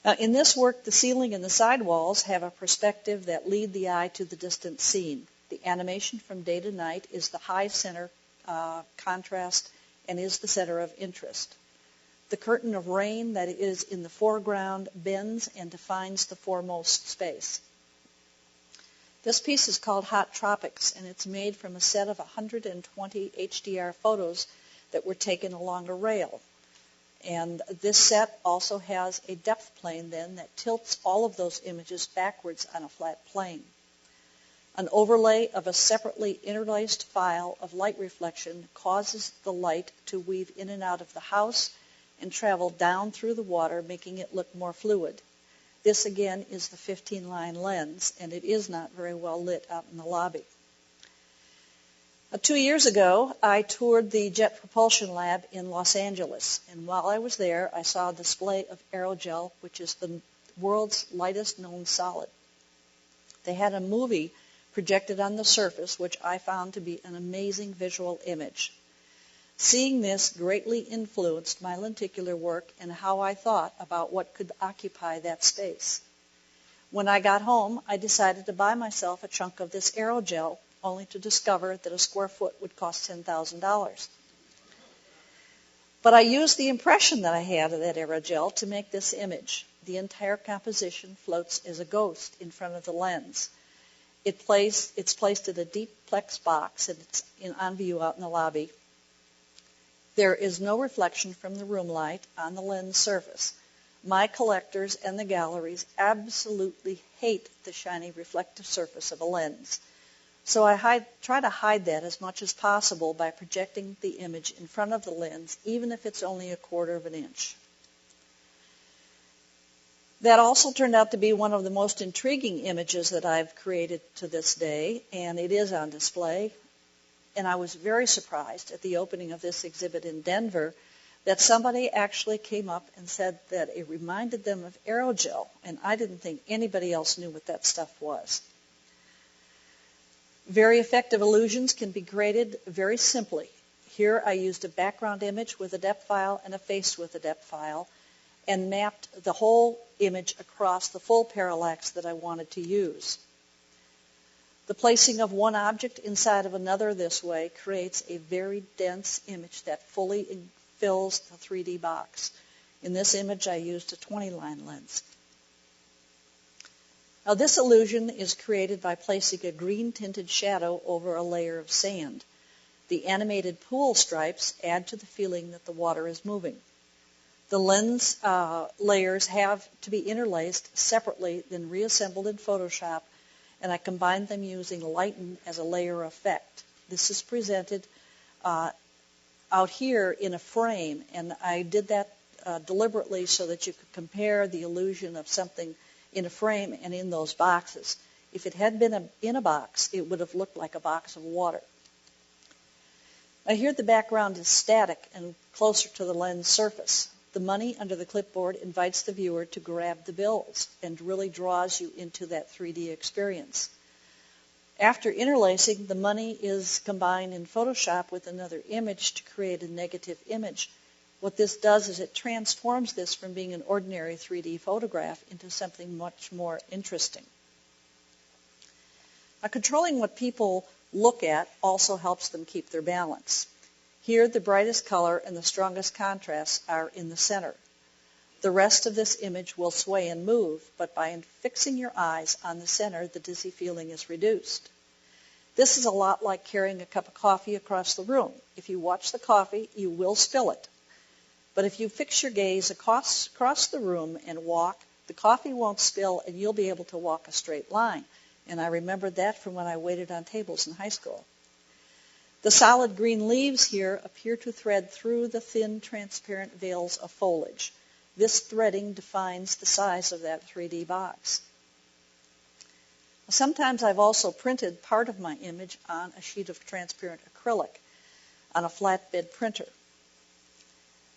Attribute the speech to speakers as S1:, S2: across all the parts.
S1: In this work, the ceiling and the side walls have a perspective that lead the eye to the distant scene. The animation from day to night is the high center contrast and is the center of interest. The curtain of rain that is in the foreground bends and defines the foremost space. This piece is called Hot Tropics, and it's made from a set of 120 HDR photos that were taken along a rail. And this set also has a depth plane then that tilts all of those images backwards on a flat plane. An overlay of a separately interlaced file of light reflection causes the light to weave in and out of the house and travel down through the water, making it look more fluid. This again is the 15-line lens, and it is not very well lit out in the lobby. 2 years ago, I toured the Jet Propulsion Lab in Los Angeles, and while I was there, I saw a display of aerogel, which is the world's lightest known solid. They had a movie projected on the surface, which I found to be an amazing visual image. Seeing this greatly influenced my lenticular work and how I thought about what could occupy that space. When I got home, I decided to buy myself a chunk of this aerogel, only to discover that a square foot would cost $10,000. But I used the impression that I had of that aerogel to make this image. The entire composition floats as a ghost in front of the lens. It's placed in a deep plex box, and it's on view out in the lobby. There is no reflection from the room light on the lens surface. My collectors and the galleries absolutely hate the shiny reflective surface of a lens. So I try to hide that as much as possible by projecting the image in front of the lens, even if it's only 1/4 of an inch. That also turned out to be one of the most intriguing images that I've created to this day, and it is on display. And I was very surprised at the opening of this exhibit in Denver that somebody actually came up and said that it reminded them of aerogel, and I didn't think anybody else knew what that stuff was. Very effective illusions can be created very simply. Here I used a background image with a depth file and a face with a depth file and mapped the whole image across the full parallax that I wanted to use. The placing of one object inside of another this way creates a very dense image that fully fills the 3D box. In this image, I used a 20-line lens. Now, this illusion is created by placing a green-tinted shadow over a layer of sand. The animated pool stripes add to the feeling that the water is moving. The lens layers have to be interlaced separately, then reassembled in Photoshop, and I combined them using lighten as a layer effect. This is presented out here in a frame, and I did that deliberately so that you could compare the illusion of something in a frame and in those boxes. If it had been in a box, it would have looked like a box of water. Now here the background is static and closer to the lens surface. The money under the clipboard invites the viewer to grab the bills and really draws you into that 3D experience. After interlacing, the money is combined in Photoshop with another image to create a negative image. What this does is it transforms this from being an ordinary 3D photograph into something much more interesting. Now, controlling what people look at also helps them keep their balance. Here, the brightest color and the strongest contrasts are in the center. The rest of this image will sway and move, but by fixing your eyes on the center, the dizzy feeling is reduced. This is a lot like carrying a cup of coffee across the room. If you watch the coffee, you will spill it. But if you fix your gaze across the room and walk, the coffee won't spill and you'll be able to walk a straight line. And I remembered that from when I waited on tables in high school. The solid green leaves here appear to thread through the thin, transparent veils of foliage. This threading defines the size of that 3D box. Sometimes I've also printed part of my image on a sheet of transparent acrylic on a flatbed printer.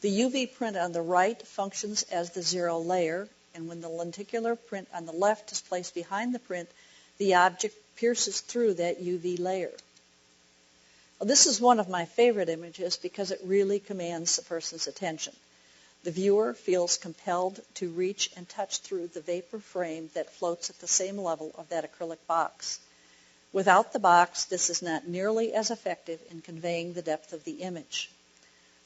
S1: The UV print on the right functions as the zero layer, and when the lenticular print on the left is placed behind the print, the object pierces through that UV layer. Well, this is one of my favorite images because it really commands the person's attention. The viewer feels compelled to reach and touch through the vapor frame that floats at the same level of that acrylic box. Without the box, this is not nearly as effective in conveying the depth of the image.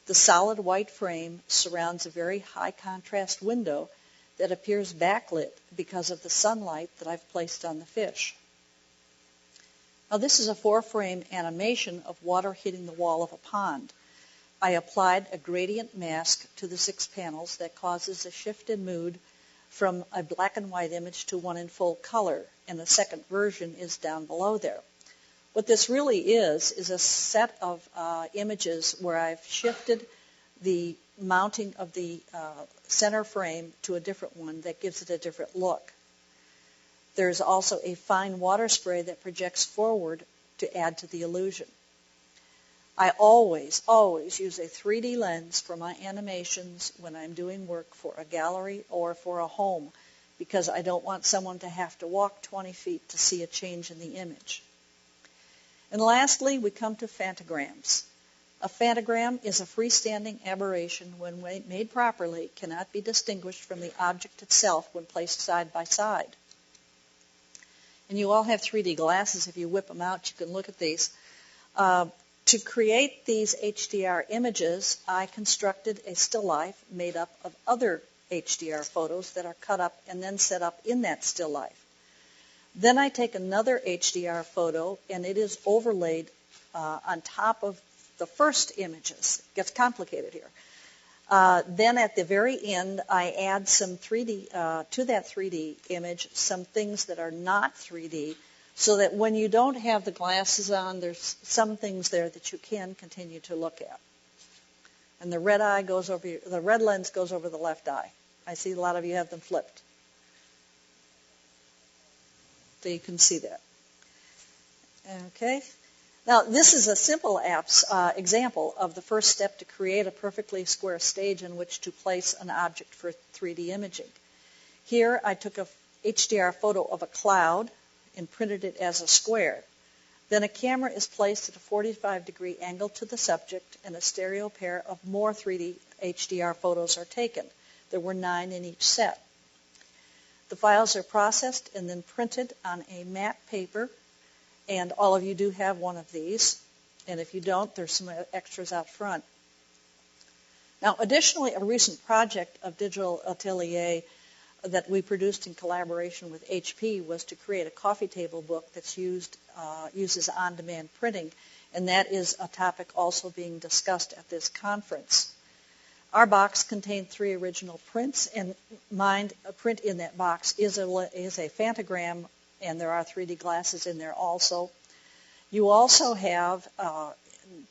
S1: The solid white frame surrounds a very high contrast window that appears backlit because of the sunlight that I've placed on the fish. Now this is a 4-frame animation of water hitting the wall of a pond. I applied a gradient mask to the 6 panels that causes a shift in mood from a black and white image to one in full color, and the second version is down below there. What this really is a set of images where I've shifted the mounting of the center frame to a different one that gives it a different look. There's also a fine water spray that projects forward to add to the illusion. I always use a 3D lens for my animations when I'm doing work for a gallery or for a home, because I don't want someone to have to walk 20 feet to see a change in the image. And lastly, we come to phantograms. A phantogram is a freestanding aberration when made properly, cannot be distinguished from the object itself when placed side by side. And you all have 3D glasses. If you whip them out, you can look at these. To create these HDR images, I constructed a still life made up of other HDR photos that are cut up and then set up in that still life. Then I take another HDR photo and it is overlaid on top of the first images. It gets complicated here. Then at the very end, I add some 3D to that 3D image, some things that are not 3D, so that when you don't have the glasses on, there's some things there that you can continue to look at. And the red lens goes over the left eye. I see a lot of you have them flipped. So you can see that. Okay. Now, this is a simple example of the first step to create a perfectly square stage in which to place an object for 3D imaging. Here, I took a HDR photo of a cloud and printed it as a square. Then a camera is placed at a 45-degree angle to the subject, and a stereo pair of more 3D HDR photos are taken. There were 9 in each set. The files are processed and then printed on a matte paper, and all of you do have one of these, and if you don't, there's some extras out front. Now, additionally, a recent project of Digital Atelier that we produced in collaboration with HP was to create a coffee table book that's uses on-demand printing, and that is a topic also being discussed at this conference. Our box contained 3 original prints, and a print in that box is a phantogram, and there are 3D glasses in there also. You also have,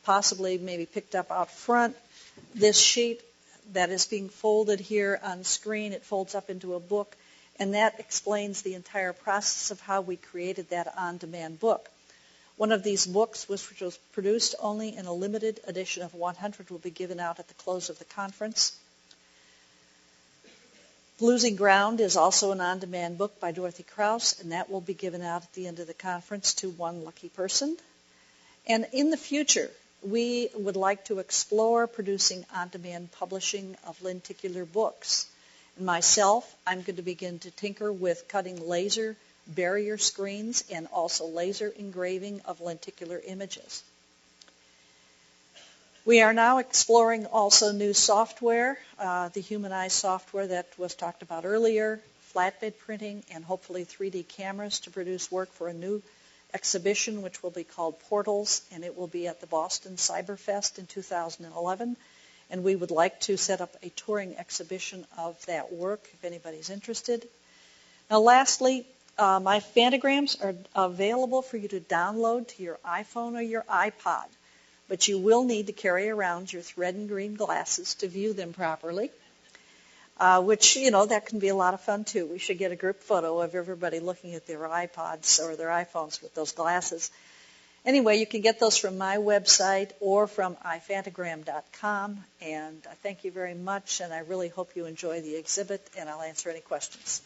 S1: possibly maybe picked up out front, this sheet that is being folded here on screen. It folds up into a book, and that explains the entire process of how we created that on-demand book. One of these books, which was produced only in a limited edition of 100, will be given out at the close of the conference. Losing Ground is also an on-demand book by Dorothy Krause, and that will be given out at the end of the conference to one lucky person. And in the future, we would like to explore producing on-demand publishing of lenticular books. And myself, I'm going to begin to tinker with cutting laser barrier screens and also laser engraving of lenticular images. We are now exploring also new software, the humanized software that was talked about earlier, flatbed printing, and hopefully 3D cameras to produce work for a new exhibition which will be called Portals, and it will be at the Boston Cyberfest in 2011. And we would like to set up a touring exhibition of that work if anybody's interested. Now lastly, my phantograms are available for you to download to your iPhone or your iPod, but you will need to carry around your red and green glasses to view them properly, which, that can be a lot of fun too. We should get a group photo of everybody looking at their iPods or their iPhones with those glasses. Anyway, you can get those from my website or from iphantogram.com, and I thank you very much, and I really hope you enjoy the exhibit, and I'll answer any questions.